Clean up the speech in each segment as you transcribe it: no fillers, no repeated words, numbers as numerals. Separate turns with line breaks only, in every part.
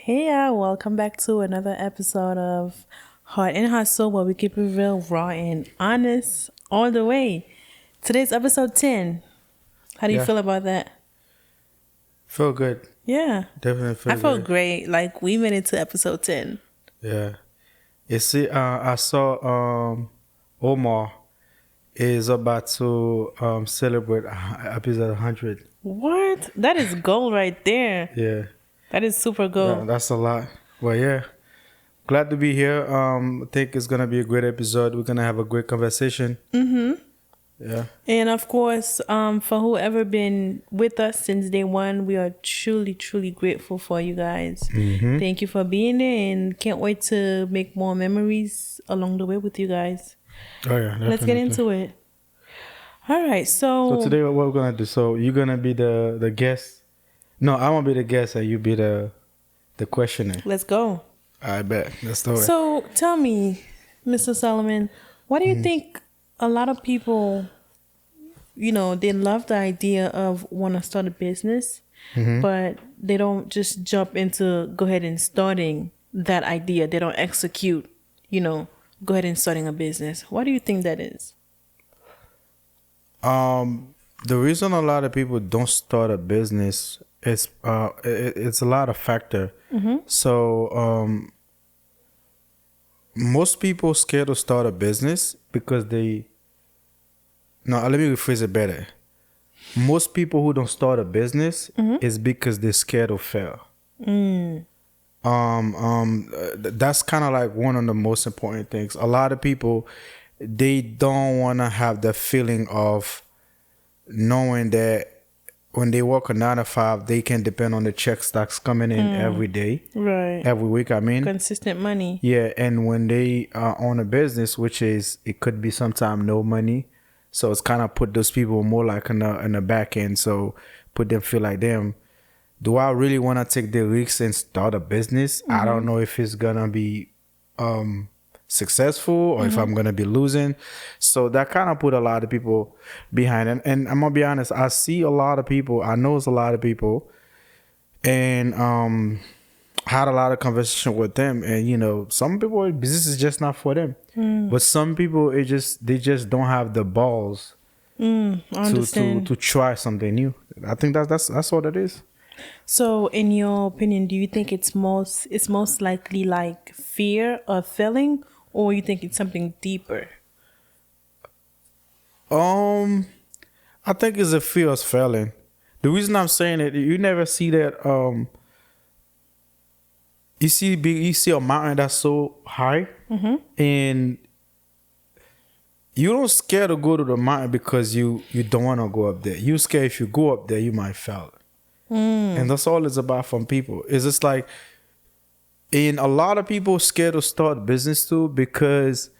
Hey, welcome back to another episode of Heart and Hustle, where we keep it real, raw, and honest all the way. Today's episode 10. How do you
Yeah.
feel about that?
Feel good.
Yeah.
Definitely feel
I felt
good.
great. Like, we made it to episode 10.
Yeah. You see, I saw Omar is about to celebrate episode 100.
What? That is gold right there.
Yeah.
That is super gold.
That's a lot. Well, yeah. Glad to be here. I think it's gonna be a great episode. We're gonna have a great conversation. Yeah.
And of course, for whoever been with us since day one, we are truly, truly grateful for you guys. Thank you for being there, and can't wait to make more memories along the way with you guys.
Oh yeah.
Let's get
definitely.
into it. All right,
So today, what we're gonna do? So you're gonna be the guest. No, I'm gonna be the guest, and you be the questioner.
let's go.
I bet. Let's do it.
So tell me, Mr. Solomon, why do you think a lot of people, they love the idea of want to start a business, but they don't just jump into go ahead and starting that idea. They don't execute, go ahead and starting a business. Why do you think that is?
The reason a lot of people don't start a business is it's a lot of factor. So most people scared to start a business because they. No, let me rephrase it better. Most people who don't start a business is because they're scared to fail. That's kind of like one of the most important things. A lot of people, they don't want to have the feeling of knowing that when they work a 9 to 5, they can depend on the checks that's coming in every day,
Right.
every week. I mean,
Consistent money.
yeah. And when they own a business, which is it could be sometime no money, so it's kind of put those people more like in the back end. So put them feel like, damn, do I really want to take the risks and start a business? I don't know if it's gonna be successful or if I'm gonna be losing. So that kind of put a lot of people behind it. And I'm gonna be honest, I see a lot of people, I know it's a lot of people, and had a lot of conversation with them. And some people, business is just not for them. But some people, they just don't have the balls
I understand.
to try something new. I think that's what it is.
So, in your opinion, do you think it's most likely like fear of failing, or you think it's something deeper?
I think it's a fear of failing. The reason I'm saying it, you never see that. You see a mountain that's so high, and you don't scare to go to the mountain because you don't want to go up there. You scared if you go up there, you might fail. And that's all it's about from people. It's just like, and a lot of people scared to start business too because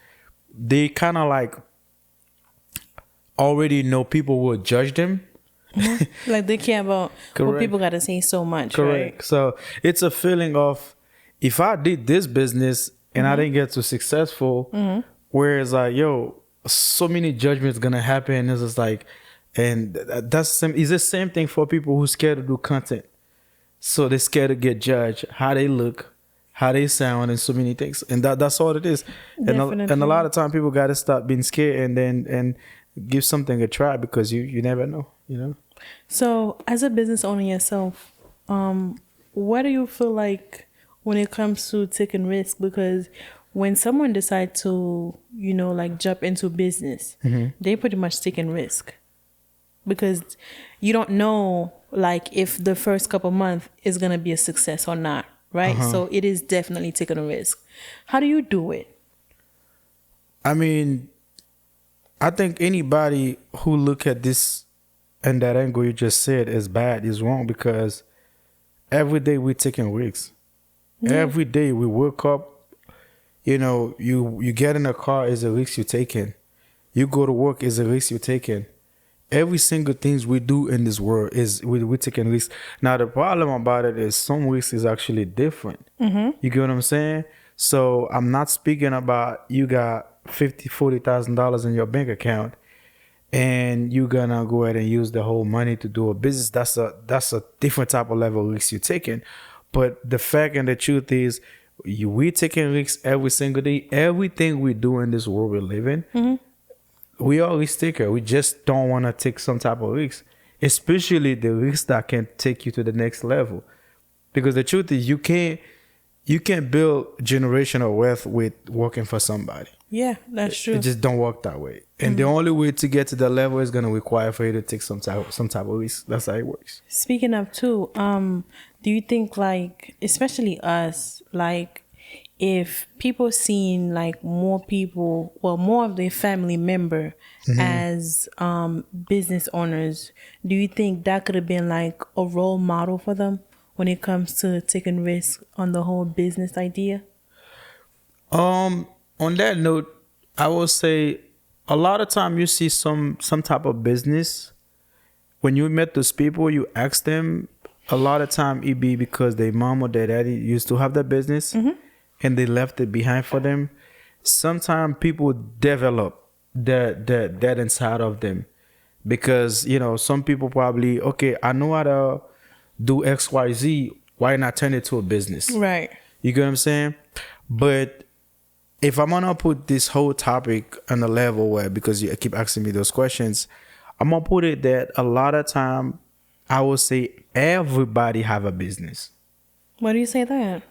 they kind of like already know people will judge them.
Like they care about what
Correct.
people gotta say so much,
Correct.
right?
So it's a feeling of, if I did this business and I didn't get too successful, whereas like, yo, so many judgments gonna happen. It's just like, and it's the same thing for people who scared to do content. So they're scared to get judged, how they look, how they sound, and so many things. And that's all it is. And a lot of time people gotta stop being scared and give something a try, because you never know,
So, as a business owner yourself, what do you feel like when it comes to taking risk? Because when someone decides to, like jump into business, they pretty much taking risk, because you don't know like if the first couple months is gonna be a success or not, right? So it is definitely taking a risk. How do you do it?
I mean, I think anybody who look at this and that angle you just said is bad is wrong, because every day we're taking risks. Every day we wake up, you get in a car is a risk you're taking. You go to work is a risk you're taking. Every single things we do in this world is we're taking risks. Now the problem about it is some risks is actually different. You get what I'm saying? So I'm not speaking about you got $40,000 in your bank account and you're gonna go ahead and use the whole money to do a business. That's a different type of level of risk you're taking. But the fact and the truth is, we taking risks every single day. Everything we do in this world we live in, we are risk taker. We just don't want to take some type of risks, especially the risks that can take you to the next level. Because the truth is, you can't build generational wealth with working for somebody.
Yeah, that's true.
It just don't work that way. And the only way to get to the level is gonna require for you to take some type of risk. That's how it works.
Speaking of too, do you think like, especially us, like if people seeing like more people, well, more of their family member as business owners, do you think that could have been like a role model for them when it comes to taking risks on the whole business idea?
On that note, I will say a lot of time you see some type of business. When you met those people, you ask them. A lot of time it be because their mom or their daddy used to have that business, and they left it behind for them. Sometimes people develop that inside of them, because some people probably, okay, I know how to do XYZ. Why not turn it to a business?
Right.
You get what I'm saying? But if I'm gonna put this whole topic on a level where, because you keep asking me those questions, I'm gonna put it that a lot of time I will say everybody have a business.
Why do you say that?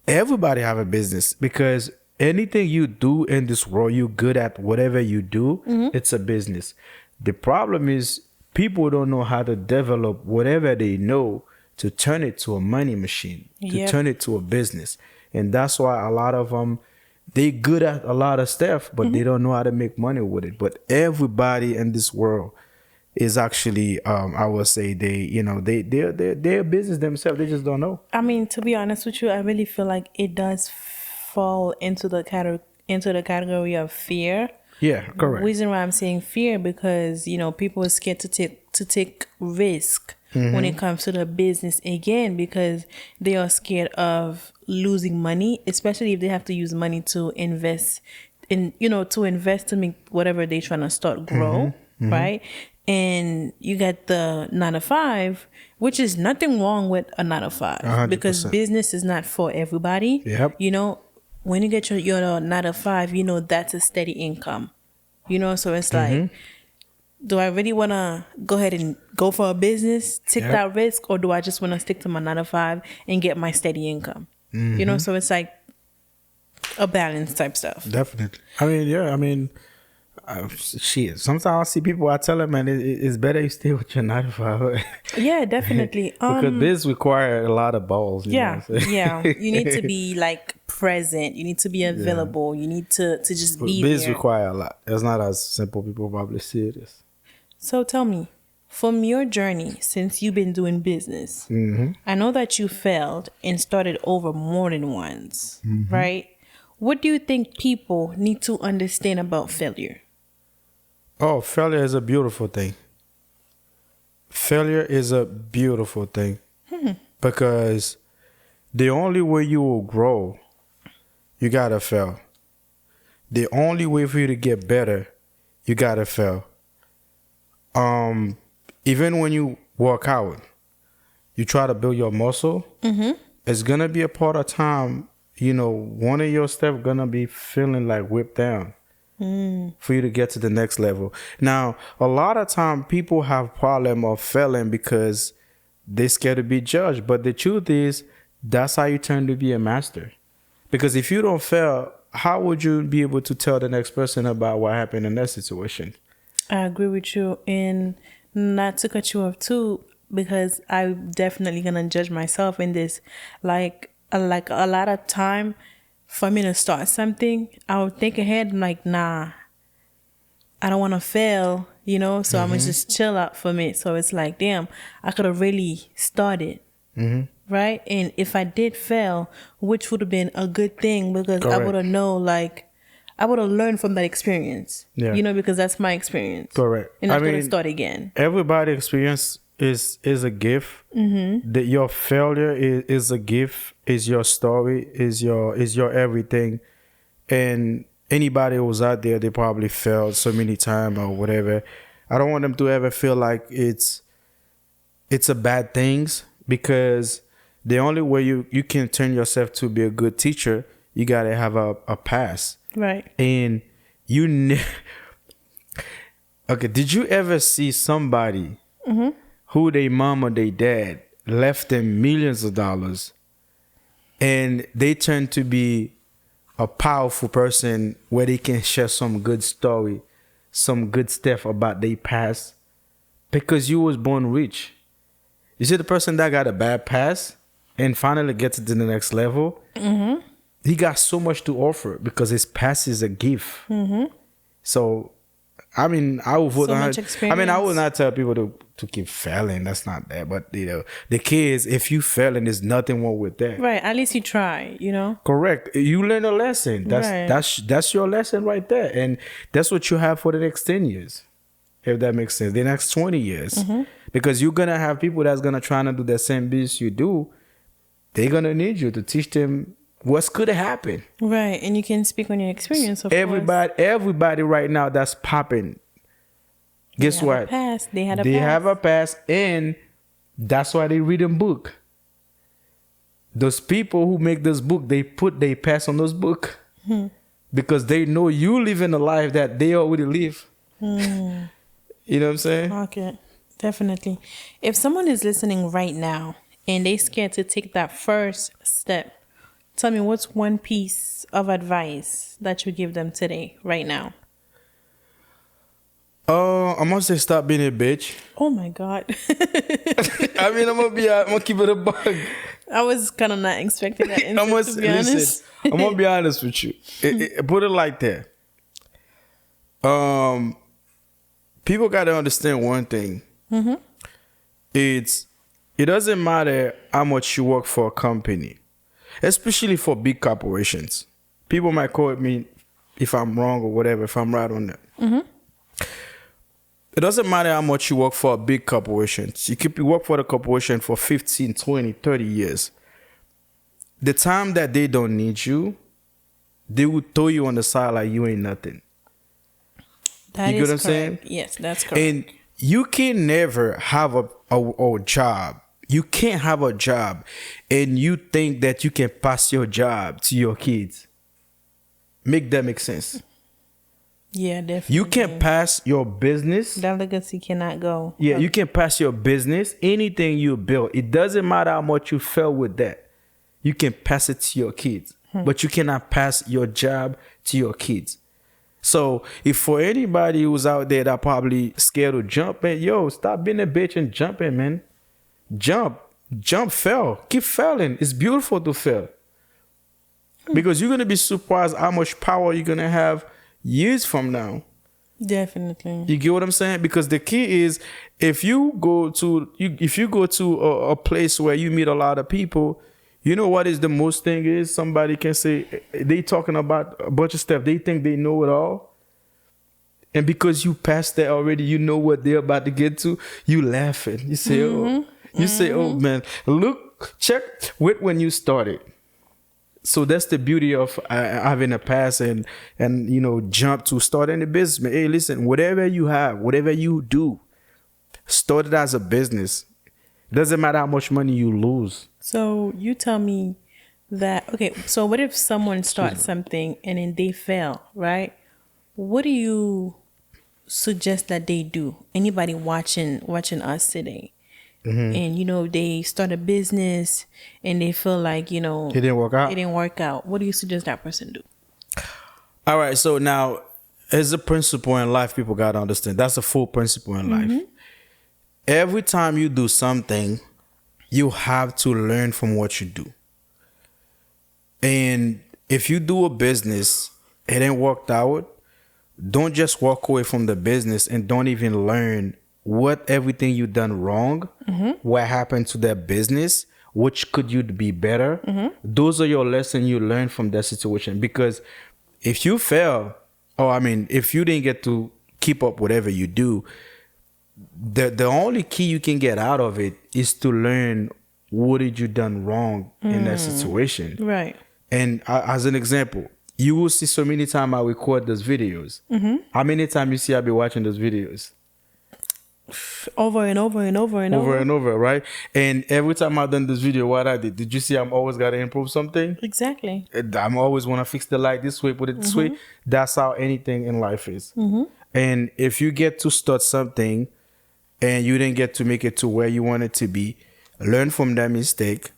Everybody have a business, because anything you do in this world, you're good at whatever you do, it's a business. The problem is people don't know how to develop whatever they know to turn it to a money machine, to turn it to a business. And that's why a lot of them, they good at a lot of stuff, but they don't know how to make money with it. But everybody in this world is actually, I would say they're a business themselves. They just don't know.
I mean, to be honest with you, I really feel like it does fall into the category of fear.
Yeah, correct.
Reason why I'm saying fear, because people are scared to take risk when it comes to the business again, because they are scared of losing money, especially if they have to use money to invest to make whatever they're trying to start grow, right? And you got the 9 to 5, which is nothing wrong with a 9 to 5,
100%.
because business is not for everybody.
Yep.
When you get your 9 to 5, that's a steady income. So it's like, do I really want to go ahead and go for a business, take that risk, or do I just want to stick to my 9 to 5 and get my steady income? So it's like a balance type stuff.
Definitely. Shit. Sometimes I see people, I tell them, man, it's better you stay with your 9 to 5.
Yeah, definitely.
Because this requires a lot of balls.
Yeah. You need to be like present. You need to be available. You need to just be
this
there.
requires a lot. It's not as simple people probably see it as.
So tell me, from your journey since you've been doing business, I know that you failed and started over more than once, right? What do you think people need to understand about failure?
Oh, failure is a beautiful thing. Failure is a beautiful thing. Because the only way you will grow, you gotta fail. The only way for you to get better, you gotta fail. Even when you work out, you try to build your muscle, it's gonna be a part of time, one of your steps gonna be feeling like whipped down. For you to get to the next level. Now, a lot of time people have problem of failing because they're scared to be judged. But the truth is, that's how you turn to be a master. Because if you don't fail, how would you be able to tell the next person about what happened in that situation?
I agree with you. And not to cut you off too, because I'm definitely going to judge myself in this. Like a lot of time, for me to start something, I would think ahead, like, nah, I don't want to fail, so I'm going to just chill out for me. So it's like, damn, I could have really started, right? And if I did fail, which would have been a good thing, because I would have known, I would have learned from that experience, because that's my experience.
Correct.
And I'm going to start again.
Everybody experience is a gift. That your failure is a gift, is your story, is your everything. And anybody who's out there, they probably failed so many times or whatever. I don't want them to ever feel like it's a bad things, because the only way you can turn yourself to be a good teacher, you gotta have a pass.
Right.
And okay, did you ever see somebody who their mom or their dad left them millions of dollars and they turn to be a powerful person where they can share some good story, some good stuff about their past because you was born rich? You see the person that got a bad past and finally gets to the next level, he got so much to offer because his past is a gift. So, I mean, I would vote
So
on.
much
I mean, I would
experience.
not tell people to keep failing. That's not that. But you know, the kids, if you failing, there's nothing wrong with that.
Right. At least you try, you know?
Correct. You learn a lesson.
Right.
That's your lesson right there, and that's what you have for the next 10 years, if that makes sense. The next 20 years, because you're gonna have people that's gonna try to do the same business you do. They're gonna need you to teach them what's could happen.
Right. And you can speak on your experience, of course.
Everybody right now that's popping. Guess
They have a
what?
past. They had a
They
past.
have a past, and that's why they read a book. Those people who make this book, they put their past on those book because they know you living a life that they already live. You know what I'm saying?
Okay. Definitely. If someone is listening right now and they scared to take that first step, tell me what's one piece of advice that you give them today, right now?
I'm gonna say stop being a bitch.
Oh my God.
I mean, I'm gonna keep it a bug.
I was kind of not expecting that
I'm
answer, to be honest.
listen. I'm gonna be honest with you. Put it like that. People gotta understand one thing. It doesn't matter how much you work for a company, especially for big corporations. People might quote me if I'm wrong or whatever, if I'm right on that. It doesn't matter how much you work for a big corporation. You work for the corporation for 15, 20, 30 years. The time that they don't need you, they will throw you on the side like you ain't nothing.
That
You get
is
what I'm saying?
correct. Yes, that's correct.
And you can never have a job. You can't have a job and you think that you can pass your job to your kids. Make that make sense.
Yeah, definitely.
You can pass your business.
That legacy cannot go.
Yeah, you can pass your business, anything you build. It doesn't matter how much you fail with that. You can pass it to your kids. But you cannot pass your job to your kids. So if for anybody who's out there that probably scared to jump in, yo, stop being a bitch and jump in, man. Jump, fail. Keep failing. It's beautiful to fail. Because you're going to be surprised how much power you're going to have years from now.
Definitely.
You get what I'm saying? Because the key is if you go to a place where you meet a lot of people, you know what is the most thing is? Somebody can say they talking about a bunch of stuff. They think they know it all. And because you passed that already, you know what they're about to get to. You laughing. You say, say, oh man, look, wait when you started. So that's the beauty of having a pass and you know jump to start any business. Man, hey, listen, whatever you have, whatever you do, start it as a business. It doesn't matter how much money you lose.
So you tell me that, okay, so what if someone starts something and then they fail, right? What do you suggest that they do? Anybody watching us today? And, you know, they start a business and they feel like, you know,
It didn't work out.
It didn't work out. What do you suggest that person do?
All right. So now, as a principle in life, people got to understand. That's a full principle in life. Every time you do something, you have to learn from what you do. And if you do a business, it ain't worked out, don't just walk away from the business and don't even learn what everything you done wrong, what happened to that business, which could you be better. Those are your lessons you learn from that situation. Because if you fail, if you didn't get to keep up whatever you do, the only key you can get out of it is to learn what did you done wrong in that situation.
Right.
And as an example, you will see so many times I record those videos. How many times you see I be watching those videos?
Over and over and over and
over
over.
and over, right? And every time I've done this video, what I did you see I'm always gotta improve something?
Exactly.
I'm always want to fix the light this way, put it this way. That's how anything in life is. And if you get to start something and you didn't get to make it to where you want it to be, learn from that mistake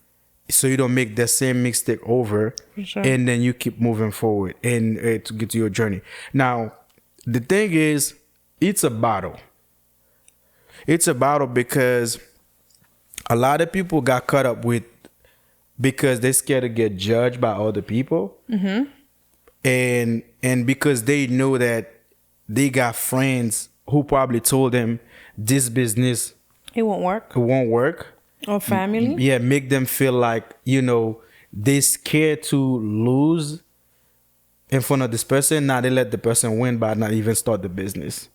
so you don't make the same mistake over.
For sure.
And then you keep moving forward and to get to your journey. Now, the thing is, it's a battle. It's a battle because a lot of people got caught up with because they're scared to get judged by other people. And because they know that they got friends who probably told them this business
It won't work.
it won't work.
Or family.
Yeah, make them feel like, they scared to lose in front of this person. Now they let the person win by not even start the business.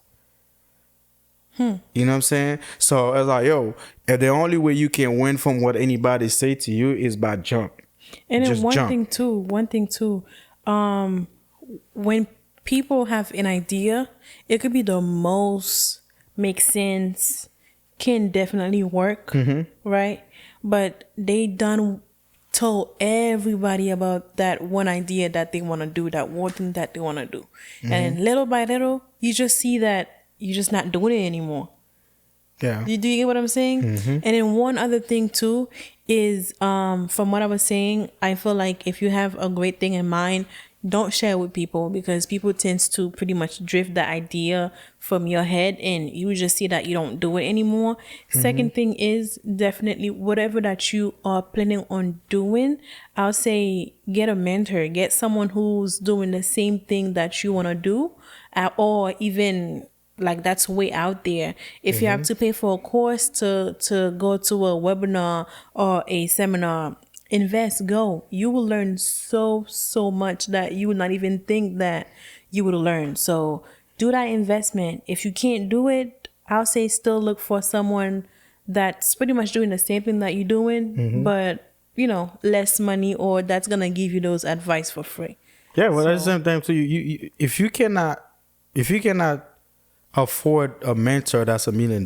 You know what I'm saying? So it's like, if the only way you can win from what anybody say to you is by jump.
And then
Just
one
jump.
thing too, when people have an idea, it could be the most make sense, can definitely work, right? But they done told everybody about that one idea that they want to do, that one thing that they want to do. And little by little, you just see that you're just not doing it anymore.
Yeah.
Do you get what I'm saying? And then one other thing too is, from what I was saying, I feel like if you have a great thing in mind, don't share it with people, because people tends to pretty much drift the idea from your head and you just see that you don't do it anymore. Second thing is definitely whatever that you are planning on doing, I'll say get a mentor, get someone who's doing the same thing that you want to do, or even like that's way out there. If you have to pay for a course to go to a webinar or a seminar, invest, go. You will learn so much that you would not even think that you would learn. So do that investment. If you can't do it, I'll say still look for someone that's pretty much doing the same thing that you're doing, but less money, or that's gonna give you those advice for free.
Yeah, well, at the same time, too, you if you cannot afford a mentor that's $1 million,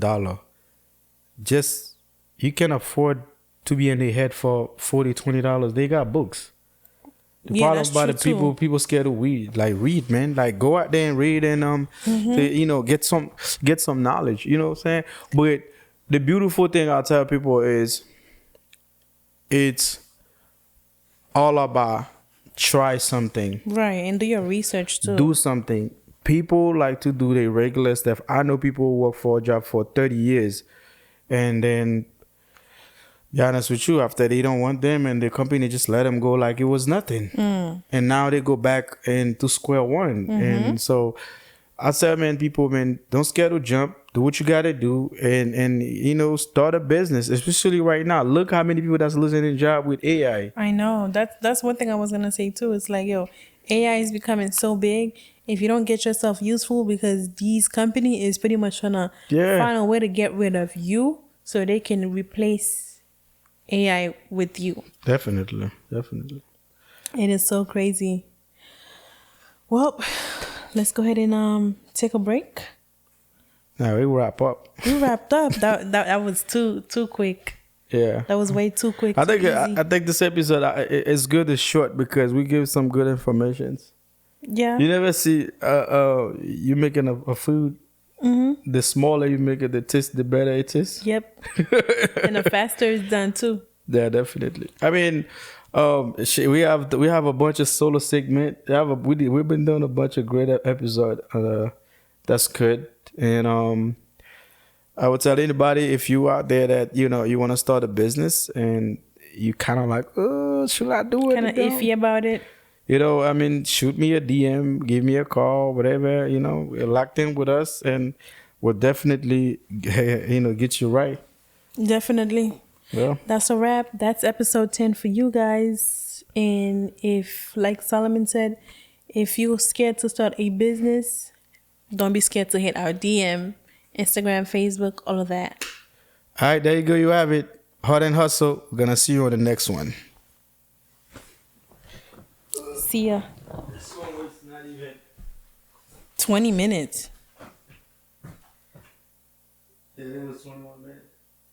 just you can afford to be in their head for $40-$20. They got books. The problem
that's
about
true
the people scared to read. Like, read, man. Like, go out there and read and get some knowledge. You know what I'm saying? But the beautiful thing I tell people is, it's all about try something.
Right, and do your research too.
Do something. People like to do their regular stuff. I know people who work for a job for 30 years and then, be honest with you, after they don't want them and the company just let them go like it was nothing. And now they go back into square one. And so I say, man, people, man, don't scare to jump. Do what you got to do and start a business, especially right now. Look how many people that's losing their job with AI.
I know. That's one thing I was going to say too. It's like, AI is becoming so big. If you don't get yourself useful, because these company is pretty much trying to find a way to get rid of you so they can replace AI with you.
Definitely.
It is so crazy. Well, let's go ahead and take a break.
Now we wrap up.
We wrapped up. That was too quick.
Yeah,
that was way too quick.
I think this episode is good. It's short because we give some good information.
Yeah.
You never see you making a food. The smaller you make it, the better it is.
Yep. And the faster it's done too.
Yeah, definitely. I mean, we have a bunch of solo segment. We've been doing a bunch of great episode. That's good. And I would tell anybody, if you out there that you want to start a business and you kind of like, oh, should I do it?
Kind of iffy about it.
I mean, shoot me a DM, give me a call, whatever. You're locked in with us, and we'll definitely get you right.
Definitely.
Well,
that's a wrap. That's episode 10 for you guys. And if, like Solomon said, if you're scared to start a business, don't be scared to hit our DM, Instagram, Facebook, all of that.
All right, there you go. You have it. Hard and hustle. We're going to see you on the next one.
See ya.
This one was not even
20 minutes.
Yeah, it was 21 minutes.